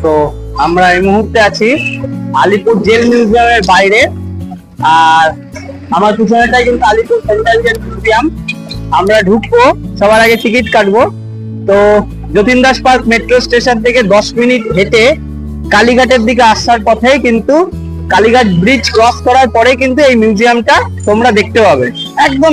তো আমরা এই মুহূর্তে আছি আলিপুর জেল মিউজিয়ামের বাইরে। আর আমার পিছনেটাই কিন্তু আলিপুর সেন্ট্রাল জেল মিউজিয়াম। আমরা ঢুকবো, সবার আগে টিকিট কাটবো। তো Jatin Das park metro station থেকে 10 মিনিট হেঁটে কালীঘাটের দিকে আসার পথে কিন্তু কালীঘাট ব্রিজ ক্রস করার পরে কিন্তু এই মিউজিয়ামটা তোমরা দেখতে পাবে একদম।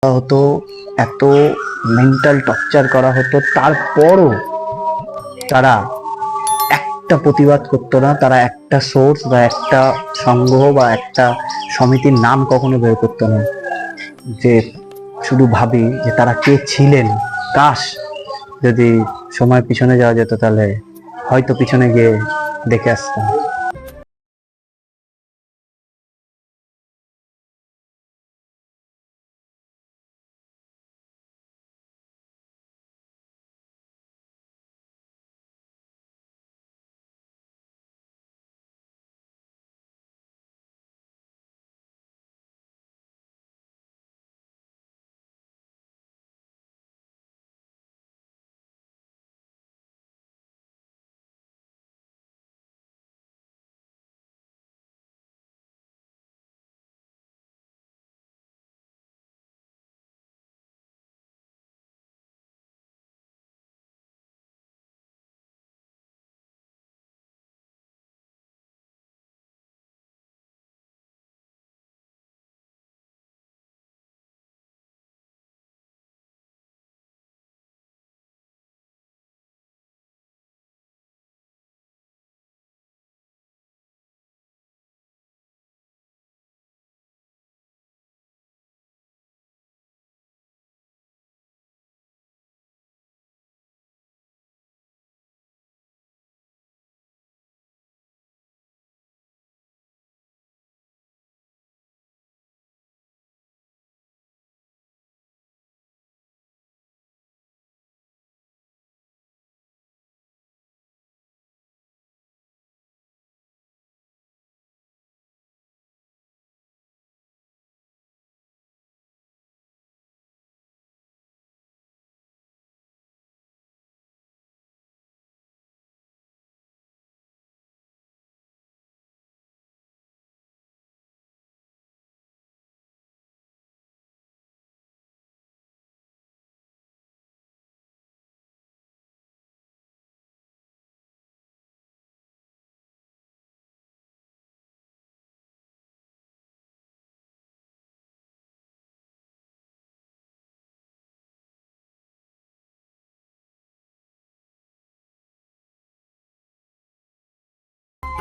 হতো, এত মেন্টাল টর্চার করা হতো, তারপরও তারা একটা প্রতিবাদ করতো না। তারা একটা সোর্স বা একটা সংঘ বা একটা সমিতির নাম কখনো বের করতো না। যে শুধু ভাবি যে তারা কে ছিলেন। কাশ যদি সময় পিছনে যাওয়া যেত, তাহলে হয়তো পিছনে গিয়ে দেখে আসতাম।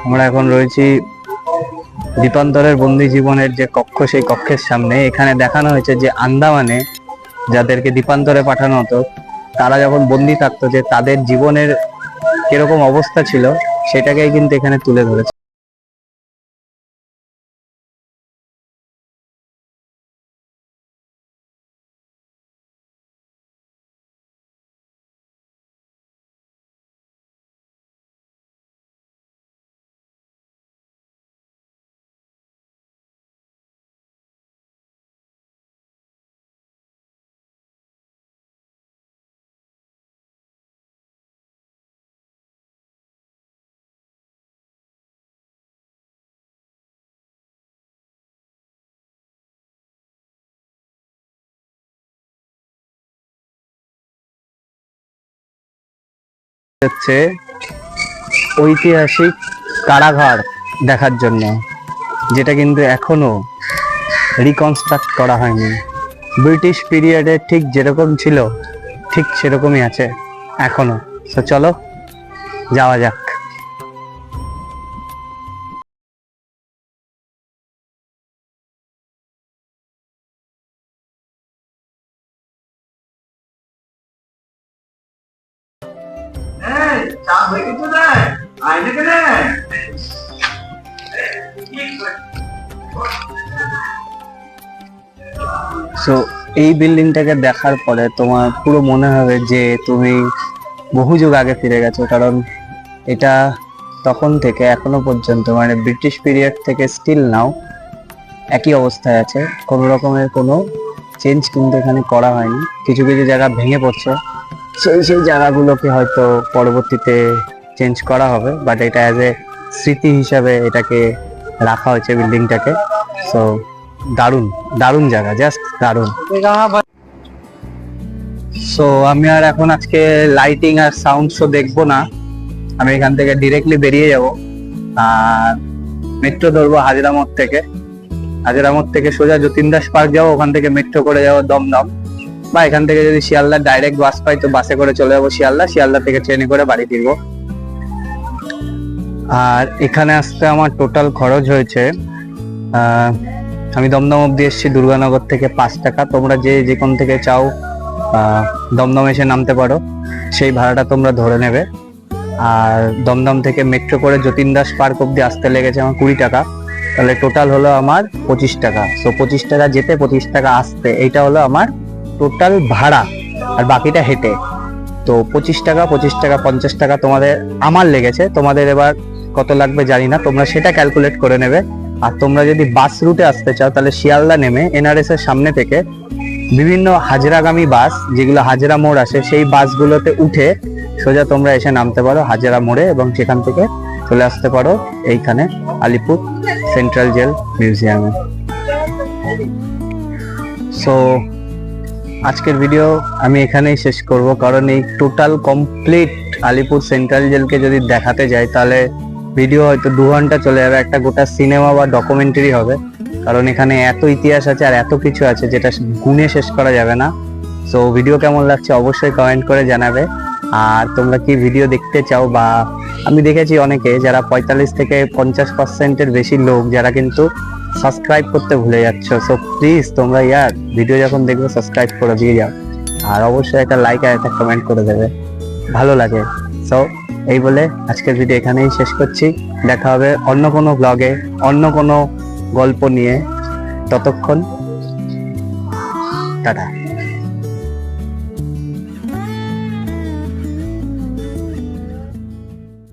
আমরা এখন রয়েছি দীপান্তরের বন্দি জীবনের যে কক্ষ, সেই কক্ষের সামনে। এখানে দেখানো হয়েছে যে আন্দামানে যাদেরকে দ্বীপান্তরে পাঠানো হতো, তারা যখন বন্দি থাকতো, যে তাদের জীবনের কিরকম অবস্থা ছিল সেটাকেই কিন্তু এখানে তুলে ধরেছে। হচ্ছে ঐতিহাসিক কারাগার দেখার জন্য, যেটা কিন্তু এখনো রিকনস্ট্রাক্ট করা হয়নি। ব্রিটিশ পিরিয়ডে ঠিক যেরকম ছিল ঠিক সেরকমই আছে এখনো। তো চলো যাওয়া যাক। সো এই বিল্ডিংটাকে দেখার পরে তোমার পুরো মনে হবে যে তুমি বহু যুগ আগে ফিরে গেছো, কারণ এটা তখন থেকে এখনো পর্যন্ত, মানে ব্রিটিশ পিরিয়ড থেকে স্টিল নাও একই অবস্থায় আছে। কোনো রকমের কোনো চেঞ্জ কিন্তু এখানে করা হয়নি। কিছু কিছু জায়গা ভেঙে পড়ছে, সেই জায়গাগুলোকে হয়তো পরবর্তীতে চেঞ্জ করা হবে, বাট এটা অ্যাজ এ স্মৃতি হিসাবে এটাকে রাখা হয়েছে বিল্ডিংটাকে। সো দারুণ দারুণ জায়গা, জাস্ট দারুণ। সো আমি আর এখন আজকে লাইটিং আর সাউন্ড শো দেখবো না, আমি এখান থেকে ডিরেক্টলি বেরিয়ে যাব আর মেট্রো ধরবো হাজরা মোড় থেকে। হাজরা মোড় থেকে সোজা যতীন দাস পার্ক যাবো, ওখান থেকে মেট্রো করে যাবো দমদম, বা এখান থেকে যদি শিয়ালদা ডাইরেক্ট বাস পাই তো বাসে করে চলে যাবো শিয়ালদা, শিয়ালদা থেকে ট্রেনে করে বাড়ি ফিরবো। আর এখানে আসতে আমার টোটাল খরচ হয়েছে, আমি দমদম অব্দি এসেছি দুর্গানগর থেকে 5 টাকা। তোমরা যে কোন থেকে চাও দমদম এসে নামতে পারো, সেই ভাড়াটা তোমরা ধরে নেবে। আর দমদম থেকে মেট্রো করে যতীন দাস পার্ক অব্দি আসতে লেগেছে আমার 20 টাকা, তাহলে টোটাল হলো আমার 25 টাকা। তো 25 টাকা যেতে, 25 টাকা আসতে, এইটা হলো আমার টোটাল ভাড়া, আর বাকিটা হেঁটে। তো 25 টাকা 50 টাকা তোমাদের আমার লেগেছে, তোমাদের এবার কত লাগবে জানি না, তোমরা সেটা ক্যালকুলেট করে নেবে। আর তোমরা যদি বাস রুটে আসতে চাও তাহলে শিয়ালদা নেমে এনআরএস এর সামনে থেকে বিভিন্ন হাজরাগামী বাস, যেগুলো হাজরা মোড় আসে, সেই বাসগুলোতে উঠে সোজা তোমরা এসে নামতে পারো হাজরা মোড়ে, এবং সেখান থেকে চলে আসতে পারো এইখানে আলিপুর সেন্ট্রাল জেল মিউজিয়ামে। সো আজকের ভিডিও আমি এখানেই শেষ করব, কারণ এই টোটাল কমপ্লিট আলিপুর সেন্ট্রাল জেলকে যদি দেখাতে যাই তাহলে ভিডিও হয়তো 2 ঘন্টা চলে যাবে, একটা গোটা সিনেমা বা ডকুমেন্টারি হবে, কারণ এখানে এত ইতিহাস আছে আর এত কিছু আছে যেটা গুণে শেষ করা যাবে না। সো ভিডিও কেমন লাগছে অবশ্যই কমেন্ট করে জানাবে। আর তোমরা কি ভিডিও দেখতে চাও, বা আমি দেখেছি অনেকে যারা 45 থেকে 50%-এর বেশি লোক যারা কিন্তু সাবস্ক্রাইব করতে ভুলে যাচ্ছ। সো প্লিজ তোমরা ভিডিও যখন দেখবে সাবস্ক্রাইব করে দিয়ে যাও, আর অবশ্যই একটা লাইক আর একটা কমেন্ট করে দেবে, ভালো লাগে। সো এই বলে আজকের ভিডিও এখানেই শেষ করছি, দেখা হবে অন্য কোনো ব্লগে অন্য কোনো গল্প নিয়ে। ততক্ষণ টাটা।